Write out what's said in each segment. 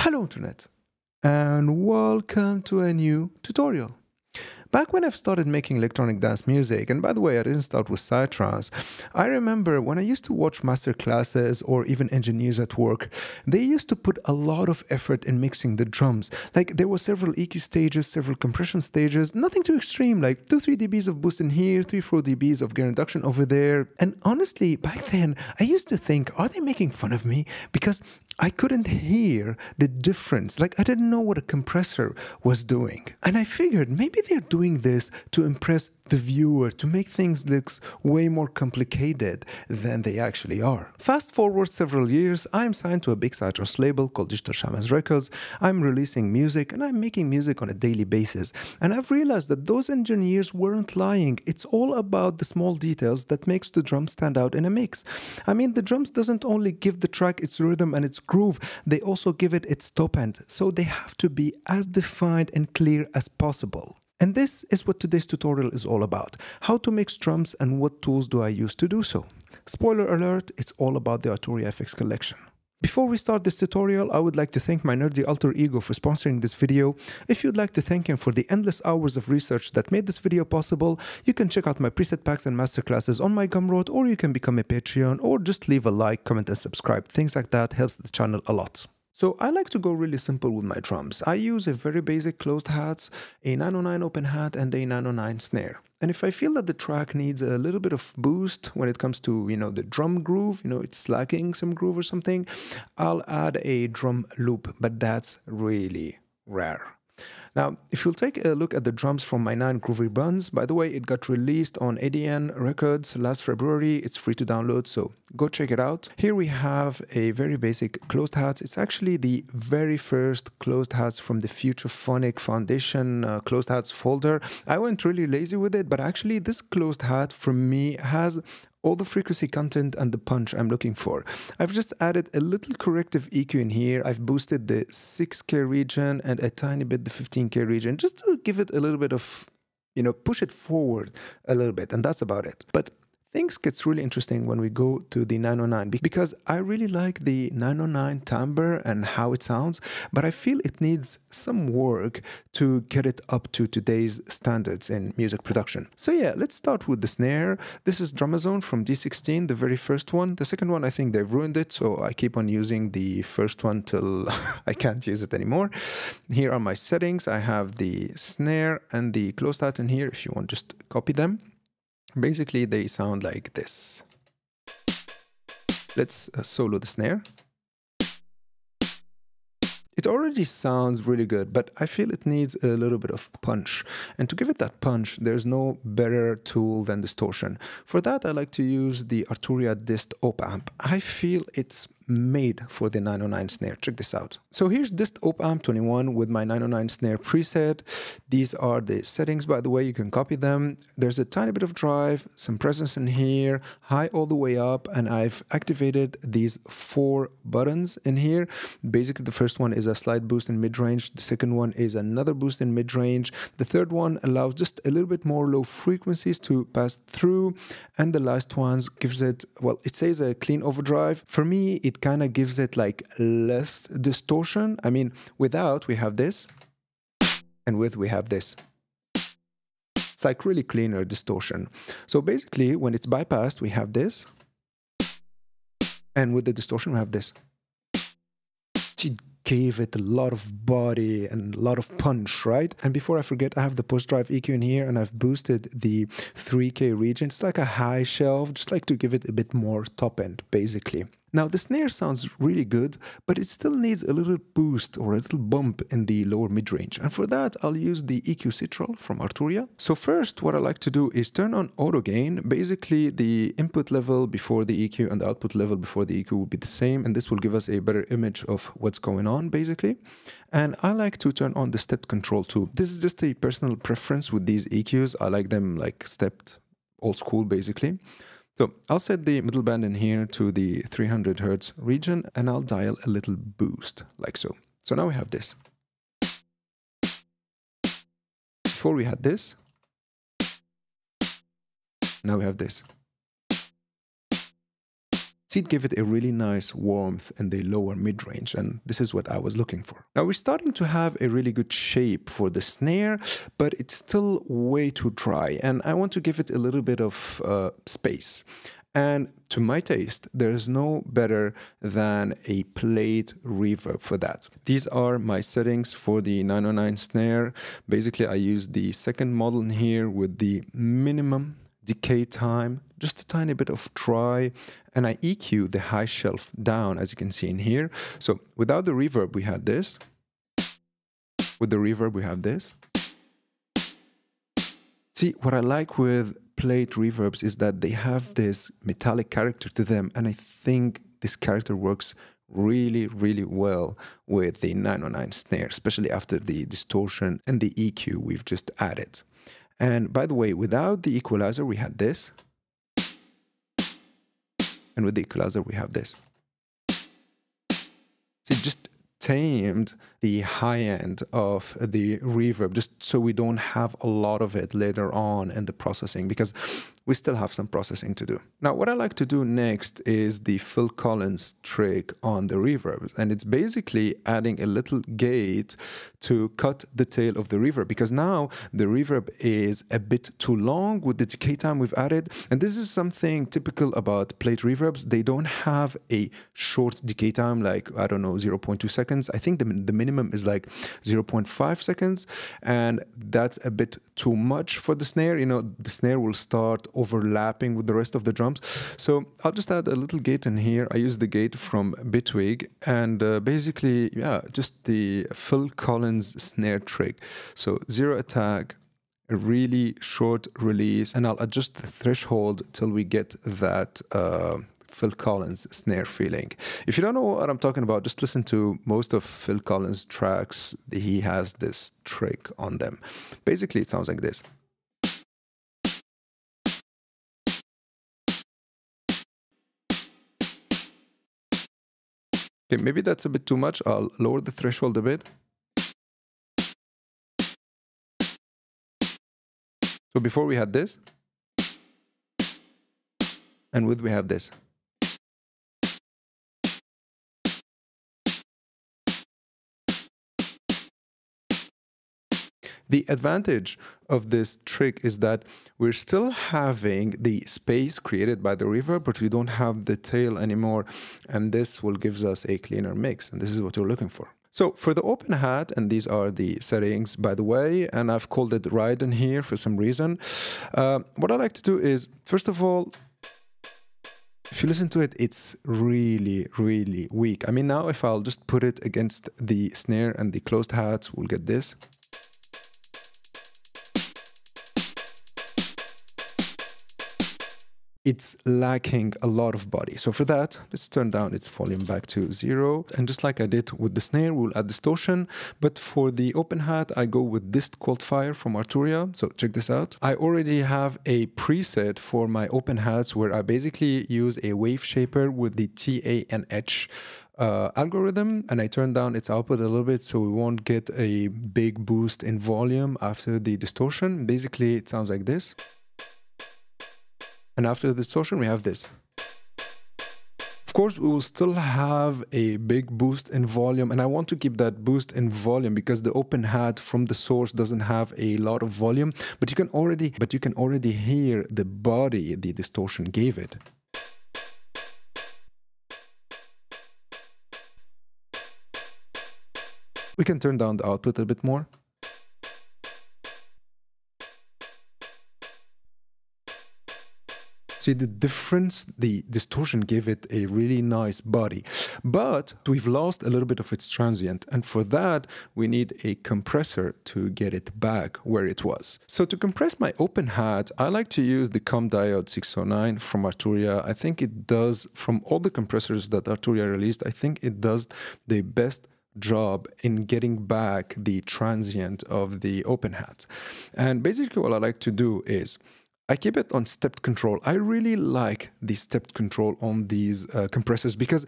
Hello Internet, and welcome to a new tutorial. Back when I've started making electronic dance music, and by the way, I didn't start with psytrance, I remember when I used to watch master classes or even engineers at work, they used to put a lot of effort in mixing the drums. Like there were several EQ stages, several compression stages, nothing too extreme, like 2-3 dBs of boost in here, 3-4 dBs of gain reduction over there. And honestly, back then, I used to think, are they making fun of me? Because I couldn't hear the difference. Like I didn't know what a compressor was doing. And I figured maybe they're doing this to impress the viewer, to make things look way more complicated than they actually are. Fast forward several years, I'm signed to a big psytrance label called Digital Shamans Records. I'm releasing music and I'm making music on a daily basis. And I've realized that those engineers weren't lying. It's all about the small details that makes the drums stand out in a mix. I mean, the drums doesn't only give the track its rhythm and its groove, they also give it its top end. So they have to be as defined and clear as possible. And this is what today's tutorial is all about. How to mix drums and what tools do I use to do so. Spoiler alert, it's all about the Arturia FX collection. Before we start this tutorial, I would like to thank my nerdy alter ego for sponsoring this video. If you'd like to thank him for the endless hours of research that made this video possible, you can check out my preset packs and masterclasses on my Gumroad, or you can become a Patreon, or just leave a like, comment and subscribe. Things like that helps the channel a lot. So I like to go really simple with my drums. I use a very basic closed hats, a 909 open hat and a 909 snare. And if I feel that the track needs a little bit of boost when it comes to, the drum groove, it's lacking some groove or something, I'll add a drum loop, but that's really rare. Now, if you'll take a look at the drums from my 9 groovy buns, by the way, it got released on ADN Records last February. It's free to download, so go check it out. Here we have a very basic closed hats. It's actually the very first closed hats from the Future Phonic Foundation closed hats folder. I went really lazy with it, but actually this closed hat for me has all the frequency content and the punch I'm looking for. I've just added a little corrective EQ in here. I've boosted the 6K region and a tiny bit the 15K region just to give it a little bit of, push it forward a little bit, and that's about it. But things gets really interesting when we go to the 909 because I really like the 909 timbre and how it sounds, but I feel it needs some work to get it up to today's standards in music production. So yeah, let's start with the snare. This is Drumazone from D16, the very first one. The second one, I think they've ruined it, so I keep on using the first one till I can't use it anymore. Here are my settings. I have the snare and the closed hat in here if you want just copy them. Basically, they sound like this. Let's solo the snare. It already sounds really good, but I feel it needs a little bit of punch. And to give it that punch, there's no better tool than distortion. For that, I like to use the Arturia Dist Op Amp. I feel it's made for the 909 snare. Check this out. So here's Dist Op Amp 21 with my 909 snare preset. These are the settings, by the way, you can copy them. There's a tiny bit of drive, some presence in here, high all the way up, and I've activated these 4 buttons in here. Basically, the first one is a slight boost in mid-range. The second one is another boost in mid-range. The third one allows just a little bit more low frequencies to pass through. And the last one gives it, well, it says a clean overdrive. For me, it kind of gives it like less distortion. I mean, without we have this, and with we have this. It's like really cleaner distortion. So basically, when it's bypassed, we have this, and with the distortion, we have this. She gave it a lot of body and a lot of punch, right? And before I forget, I have the post-drive EQ in here, and I've boosted the 3K region. It's like a high shelf, just like to give it a bit more top end, basically. Now, the snare sounds really good, but it still needs a little boost or a little bump in the lower mid-range. And for that, I'll use the EQ Citral from Arturia. So first, what I like to do is turn on auto gain. Basically, the input level before the EQ and the output level before the EQ will be the same, and this will give us a better image of what's going on, basically. And I like to turn on the stepped control too. This is just a personal preference with these EQs. I like them like stepped, old school, basically. So I'll set the middle band in here to the 300 Hertz region, and I'll dial a little boost, like so. So now we have this. Before we had this. Now we have this. See, it gave it a really nice warmth in the lower mid-range, and this is what I was looking for. Now we're starting to have a really good shape for the snare, but it's still way too dry, and I want to give it a little bit of space. And to my taste, there's no better than a plate reverb for that. These are my settings for the 909 snare. Basically, I use the second model in here with the minimum decay time, just a tiny bit of dry, and I EQ the high shelf down, as you can see in here. So without the reverb, we had this. With the reverb, we have this. See, what I like with plate reverbs is that they have this metallic character to them, and I think this character works really, really well with the 909 snare, especially after the distortion and the EQ we've just added. And by the way, without the equalizer, we had this. And with the equalizer, we have this. See, just tamed the high end of the reverb, just so we don't have a lot of it later on in the processing, because we still have some processing to do. Now, what I like to do next is the Phil Collins trick on the reverb, and it's basically adding a little gate to cut the tail of the reverb, because now the reverb is a bit too long with the decay time we've added, and this is something typical about plate reverbs. They don't have a short decay time, like, I don't know, 0.2 seconds. I think the minimum is like 0.5 seconds, and that's a bit too much for the snare. You know, the snare will start overlapping with the rest of the drums. So I'll just add a little gate in here. I use the gate from Bitwig, and basically, yeah, just the Phil Collins snare trick. So 0 attack, a really short release, and I'll adjust the threshold till we get that Phil Collins snare feeling. If you don't know what I'm talking about, just listen to most of Phil Collins' tracks. He has this trick on them. Basically, it sounds like this. Okay, maybe that's a bit too much. I'll lower the threshold a bit. So before we had this, and with we have this. The advantage of this trick is that we're still having the space created by the reverb, but we don't have the tail anymore, and this will give us a cleaner mix, and this is what we're looking for. So for the open hat, and these are the settings, by the way, and I've called it ride in here for some reason. What I like to do is, first of all, if you listen to it, it's really, really weak. I mean, now if I'll just put it against the snare and the closed hats, we'll get this. It's lacking a lot of body. So for that, let's turn down its volume back to 0. And just like I did with the snare, we'll add distortion. But for the open hat, I go with Dist Coldfire from Arturia. So check this out. I already have a preset for my open hats where I basically use a wave shaper with the TANH algorithm, and I turn down its output a little bit so we won't get a big boost in volume after the distortion. Basically, it sounds like this. And after the distortion, we have this. Of course, we will still have a big boost in volume, and I want to keep that boost in volume because the open hat from the source doesn't have a lot of volume, but you can already hear the body the distortion gave it. We can turn down the output a bit more. See the difference? The distortion gave it a really nice body, but we've lost a little bit of its transient, and for that we need a compressor to get it back where it was. So to compress my open hat, I like to use the COM Diode 609 from Arturia. I think it does, from all the compressors that Arturia released, I think it does the best job in getting back the transient of the open hat. And basically what I like to do is I keep it on stepped control. I really like the stepped control on these compressors because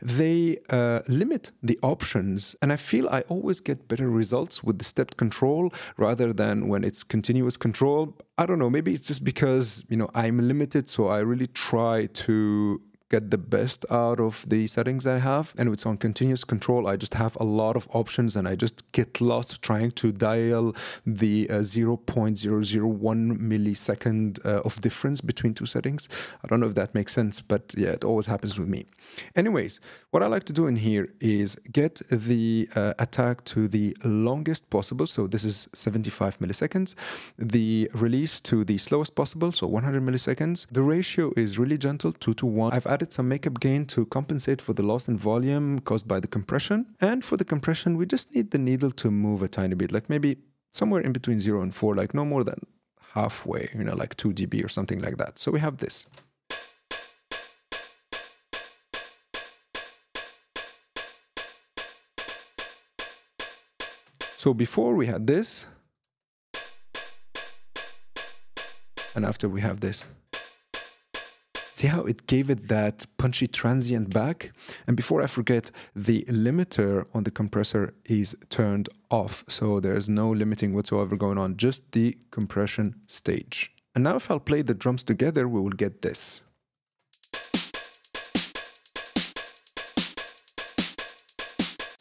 they limit the options, and I feel I always get better results with the stepped control rather than when it's continuous control. I don't know, maybe it's just because, you know, I'm limited, so I really try to get the best out of the settings I have. And with on continuous control, I just have a lot of options and I just get lost trying to dial the 0.001 millisecond of difference between two settings. I don't know if that makes sense, but yeah, it always happens with me. Anyways, what I like to do in here is get the attack to the longest possible. So this is 75 milliseconds. The release to the slowest possible, so 100 milliseconds. The ratio is really gentle, 2:1. I've added some makeup gain to compensate for the loss in volume caused by the compression. And for the compression, we just need the needle to move a tiny bit, like maybe somewhere in between 0 and 4, like no more than halfway, you know, like 2 dB or something like that. So we have this. So before we had this, and after we have this. See how it gave it that punchy transient back? And before I forget, the limiter on the compressor is turned off. So there's no limiting whatsoever going on, just the compression stage. And now if I'll play the drums together, we will get this.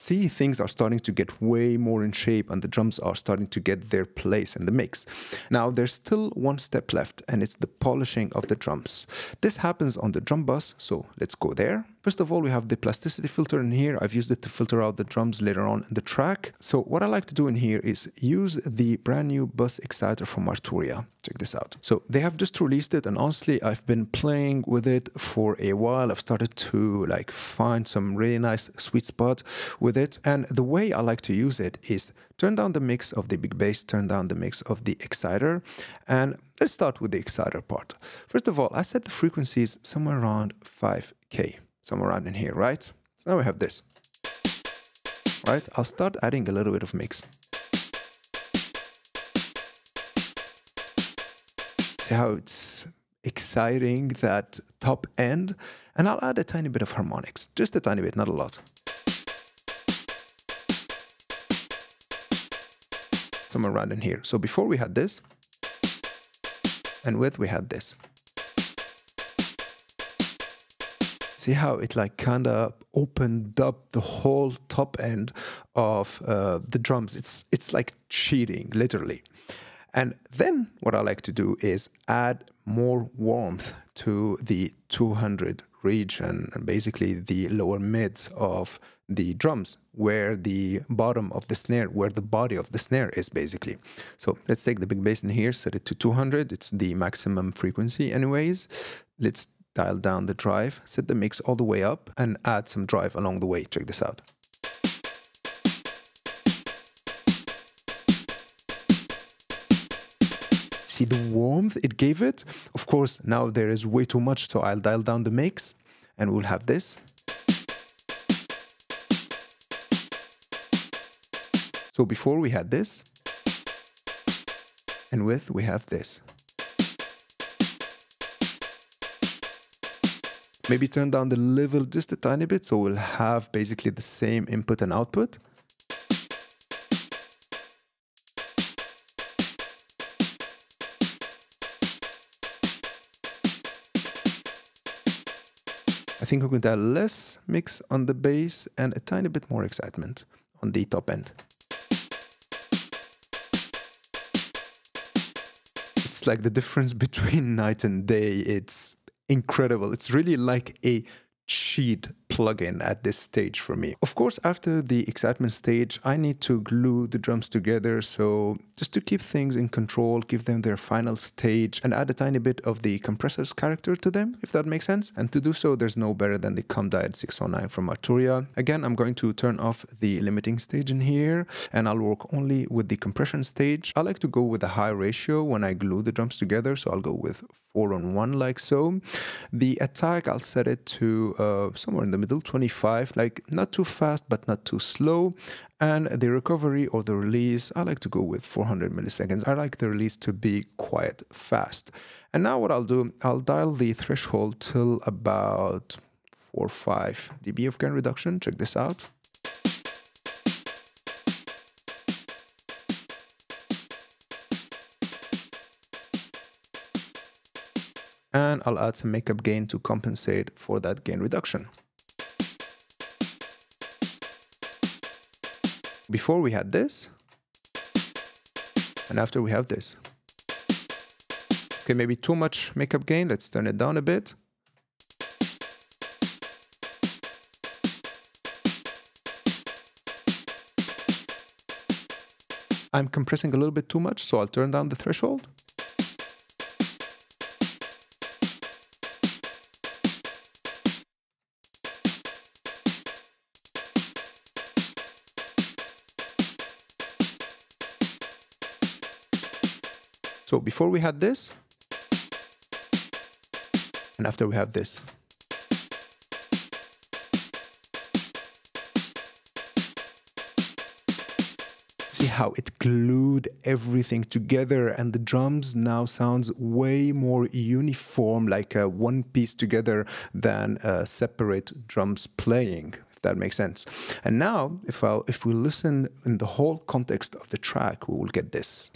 See, things are starting to get way more in shape and the drums are starting to get their place in the mix. Now, there's still one step left, and it's the polishing of the drums. This happens on the drum bus, so let's go there. First of all, we have the plasticity filter in here. I've used it to filter out the drums later on in the track. So what I like to do in here is use the brand new bus exciter from Arturia. Check this out. So they have just released it, and honestly, I've been playing with it for a while. I've started to like find some really nice sweet spot with it. And the way I like to use it is turn down the mix of the big bass, turn down the mix of the exciter, and let's start with the exciter part. First of all, I set the frequencies somewhere around 5K. Somewhere around in here, right? So now we have this, right? I'll start adding a little bit of mix. See how it's exciting, that top end? And I'll add a tiny bit of harmonics, just a tiny bit, not a lot. Somewhere around in here. So before we had this, and with we had this. See how it like kind of opened up the whole top end of the drums. It's like cheating, literally. And then what I like to do is add more warmth to the 200 region and basically the lower mids of the drums, where the bottom of the snare, where the body of the snare is basically. So let's take the big bass in here, set it to 200. It's the maximum frequency anyways. Let's dial down the drive, set the mix all the way up, and add some drive along the way. Check this out. See the warmth it gave it? Of course, now there is way too much, so I'll dial down the mix, and we'll have this. So before we had this, and with we have this. Maybe turn down the level just a tiny bit, so we'll have basically the same input and output. I think we could add less mix on the bass and a tiny bit more excitement on the top end. It's like the difference between night and day. It's incredible. It's really like a cheat plugin at this stage for me. Of course, after the excitement stage, I need to glue the drums together. So just to keep things in control, give them their final stage and add a tiny bit of the compressor's character to them, if that makes sense. And to do so, there's no better than the ComDiode 609 from Arturia. Again, I'm going to turn off the limiting stage in here and I'll work only with the compression stage. I like to go with a high ratio when I glue the drums together. So I'll go with 4:1 like so. The attack, I'll set it to somewhere in the middle, 25, like not too fast, but not too slow. And the recovery or the release, I like to go with 400 milliseconds. I like the release to be quite fast. And now what I'll do, I'll dial the threshold till about 4 or 5 dB of gain reduction. Check this out. and I'll add some makeup gain to compensate for that gain reduction. Before we had this, and after we have this. Okay, maybe too much makeup gain. Let's turn it down a bit. I'm compressing a little bit too much, so I'll turn down the threshold. So before we had this, and after we have this. See how it glued everything together, and the drums now sounds way more uniform, like a one piece together than separate drums playing, if that makes sense. And now, if we listen in the whole context of the track, we will get this.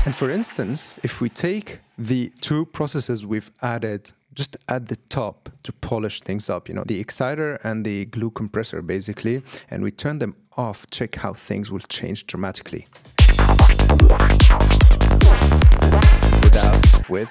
And for instance, if we take the two processes we've added just at the top to polish things up, you know, the exciter and the glue compressor basically, and we turn them off, check how things will change dramatically. Without, with.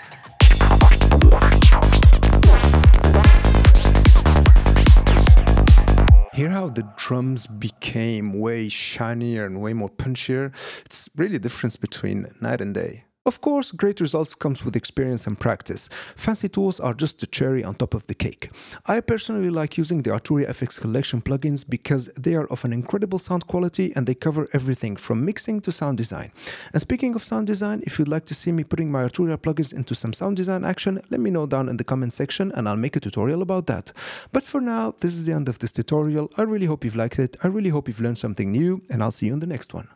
Hear how the drums became way shinier and way more punchier. It's really the difference between night and day. Of course, great results comes with experience and practice. Fancy tools are just the cherry on top of the cake. I personally like using the Arturia FX Collection plugins because they are of an incredible sound quality and they cover everything from mixing to sound design. And speaking of sound design, if you'd like to see me putting my Arturia plugins into some sound design action, let me know down in the comment section and I'll make a tutorial about that. But for now, this is the end of this tutorial. I really hope you've liked it. I really hope you've learned something new, and I'll see you in the next one.